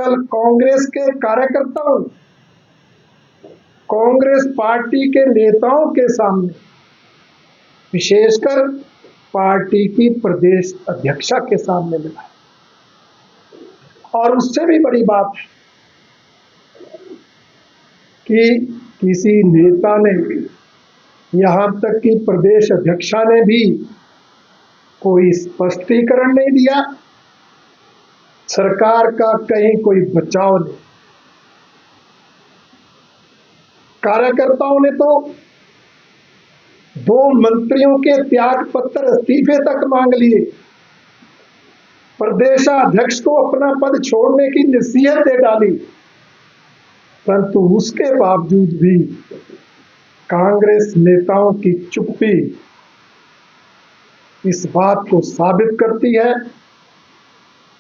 कल कांग्रेस के कार्यकर्ताओं, कांग्रेस पार्टी के नेताओं के सामने, विशेषकर पार्टी की प्रदेश अध्यक्षा के सामने मिला। और उससे भी बड़ी बात है कि किसी नेता ने, यहां तक कि प्रदेश अध्यक्षा ने भी कोई स्पष्टीकरण नहीं दिया। सरकार का कहीं कोई बचाव नहीं। कार्यकर्ताओं ने तो 2 मंत्रियों के त्याग पत्र, इस्तीफे तक मांग लिए, प्रदेशाध्यक्ष को अपना पद छोड़ने की नसीहत दे डाली, परंतु उसके बावजूद भी कांग्रेस नेताओं की चुप्पी इस बात को साबित करती है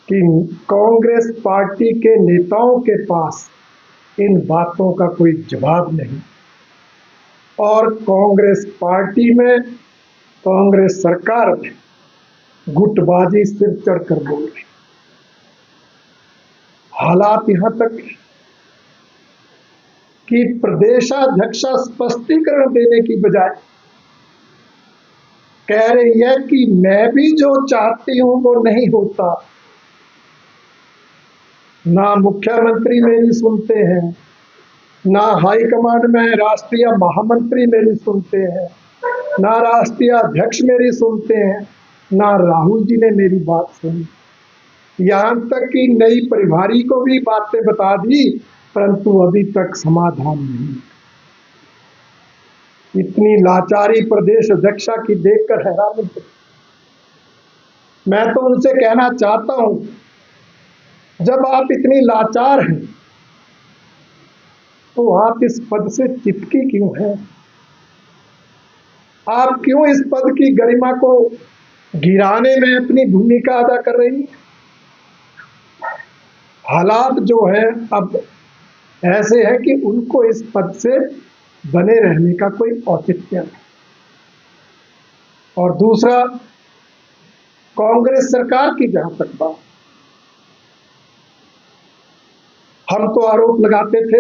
कि कांग्रेस पार्टी के नेताओं के पास इन बातों का कोई जवाब नहीं, और कांग्रेस पार्टी में, कांग्रेस सरकार में गुटबाजी सिर चढ़कर बोल रही। हालात यहां तक कि प्रदेशाध्यक्ष स्पष्टीकरण देने की बजाय कह रही है कि मैं भी जो चाहती हूं वो नहीं होता। ना मुख्यमंत्री मेरी सुनते हैं, ना हाईकमांड में राष्ट्रीय महामंत्री मेरी सुनते हैं, ना राष्ट्रीय अध्यक्ष मेरी सुनते हैं, ना राहुल जी ने मेरी बात सुनी। यहां तक कि नई प्रभारी को भी बातें बता दी, परंतु अभी तक समाधान नहीं। इतनी लाचारी प्रदेश अध्यक्षा की देखकर हैरान हूं। मैं तो उनसे कहना चाहता हूं, जब आप इतनी लाचार हैं तो आप इस पद से चिपकी क्यों हैं? आप क्यों इस पद की गरिमा को गिराने में अपनी भूमिका अदा कर रही हैं? हालात जो है अब ऐसे है कि उनको इस पद से बने रहने का कोई औचित्य नहीं। और दूसरा, कांग्रेस सरकार की जहां तक बात, हम तो आरोप लगाते थे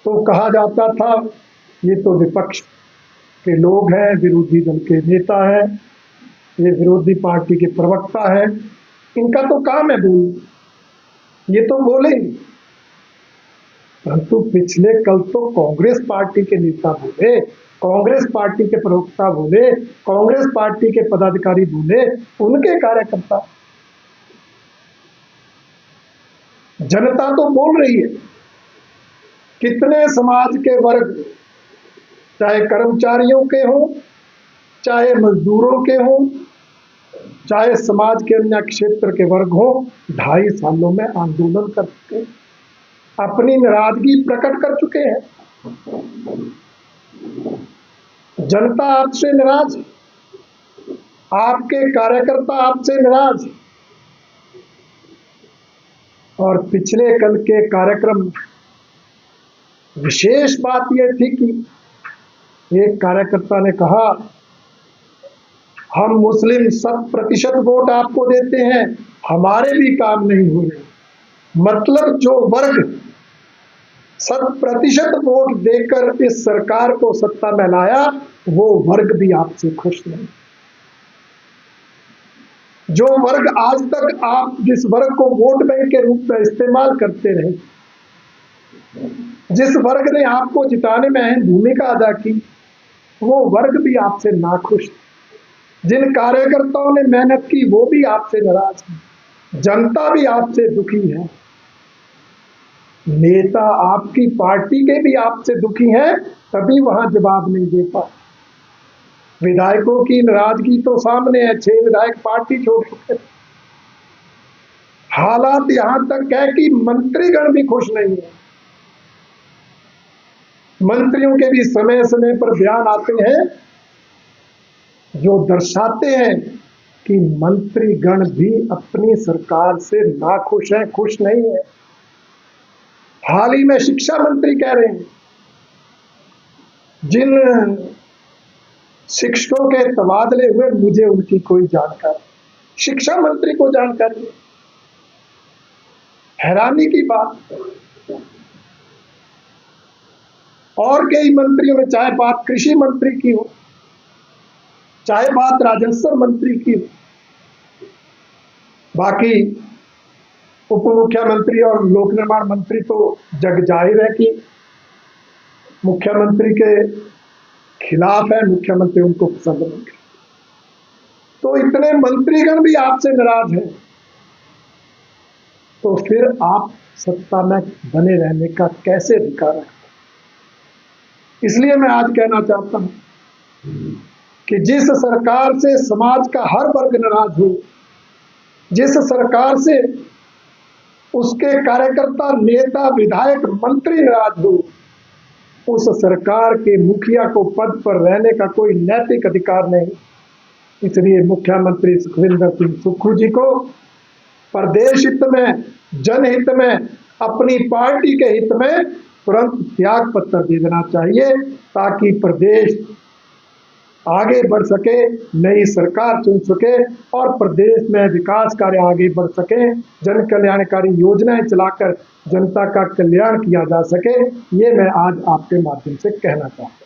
तो कहा जाता था ये तो विपक्ष के लोग हैं, विरोधी दल के नेता हैं, ये विरोधी पार्टी के प्रवक्ता हैं, इनका तो काम है बोलना, ये तो बोलेंगे। परंतु पिछले कल तो कांग्रेस पार्टी के नेता बोले, कांग्रेस पार्टी के प्रवक्ता बोले, कांग्रेस पार्टी के पदाधिकारी बोले, उनके कार्यकर्ता। जनता तो बोल रही है। कितने समाज के वर्ग, चाहे कर्मचारियों के हों, चाहे मजदूरों के हों, चाहे समाज के अन्य क्षेत्र के वर्ग हों, 2.5 सालों में आंदोलन कर चुके हैं, अपनी नाराजगी प्रकट कर चुके हैं। जनता आपसे नाराज, आपके कार्यकर्ता आपसे नाराज। और पिछले कल के कार्यक्रम में विशेष बात यह थी कि एक कार्यकर्ता ने कहा, हम मुस्लिम 100% वोट आपको देते हैं, हमारे भी काम नहीं हो रहे। मतलब जो वर्ग 100% वोट देकर इस सरकार को सत्ता में लाया, वो वर्ग भी आपसे खुश नहीं। जो वर्ग आज तक आप जिस वर्ग को वोट बैंक के रूप में इस्तेमाल करते रहे, जिस वर्ग ने आपको जिताने में अहम भूमिका अदा की, वो वर्ग भी आपसे नाखुश। जिन कार्यकर्ताओं ने मेहनत की वो भी आपसे नाराज है, जनता भी आपसे दुखी है, नेता आपकी पार्टी के भी आपसे दुखी हैं, तभी वहां जवाब नहीं दे पा। विधायकों की नाराजगी तो सामने है, 6 विधायक पार्टी छोड़ चुके। हालात यहां तक है कि मंत्रीगण भी खुश नहीं है। मंत्रियों के भी समय समय पर बयान आते हैं जो दर्शाते हैं कि मंत्रीगण भी अपनी सरकार से नाखुश हैं, खुश नहीं है। हाल ही में शिक्षा मंत्री कह रहे हैं, जिन शिक्षकों के तबादले हुए मुझे उनकी कोई जानकारी, शिक्षा मंत्री को जानकारी है। हैरानी की बात, और कई मंत्रियों में, चाहे बात कृषि मंत्री की हो, चाहे बात राजस्व मंत्री की हो, बाकी उप मुख्यमंत्री और लोक निर्माण मंत्री तो जग जाहिर है कि मुख्यमंत्री के खिलाफ है, मुख्यमंत्री उनको पसंद नहीं करते। तो इतने मंत्रीगण भी आपसे नाराज हैं, तो फिर आप सत्ता में बने रहने का कैसे अधिकार है? इसलिए मैं आज कहना चाहता हूं कि जिस सरकार से समाज का हर वर्ग नाराज हो, जिस सरकार से उसके कार्यकर्ता, नेता, विधायक, मंत्री नाराज हो, उस सरकार के मुखिया को पद पर रहने का कोई नैतिक अधिकार नहीं। इसलिए मुख्यमंत्री सुखविंदर सिंह सुक्खू जी को प्रदेश हित में, जनहित में, अपनी पार्टी के हित में तुरंत त्याग पत्र दे देना चाहिए, ताकि प्रदेश आगे बढ़ सके, नई सरकार चुन सके और प्रदेश में विकास कार्य आगे बढ़ सके, जन कल्याणकारी योजनाएं चलाकर जनता का कल्याण किया जा सके। ये मैं आज आपके माध्यम से कहना चाहता हूं।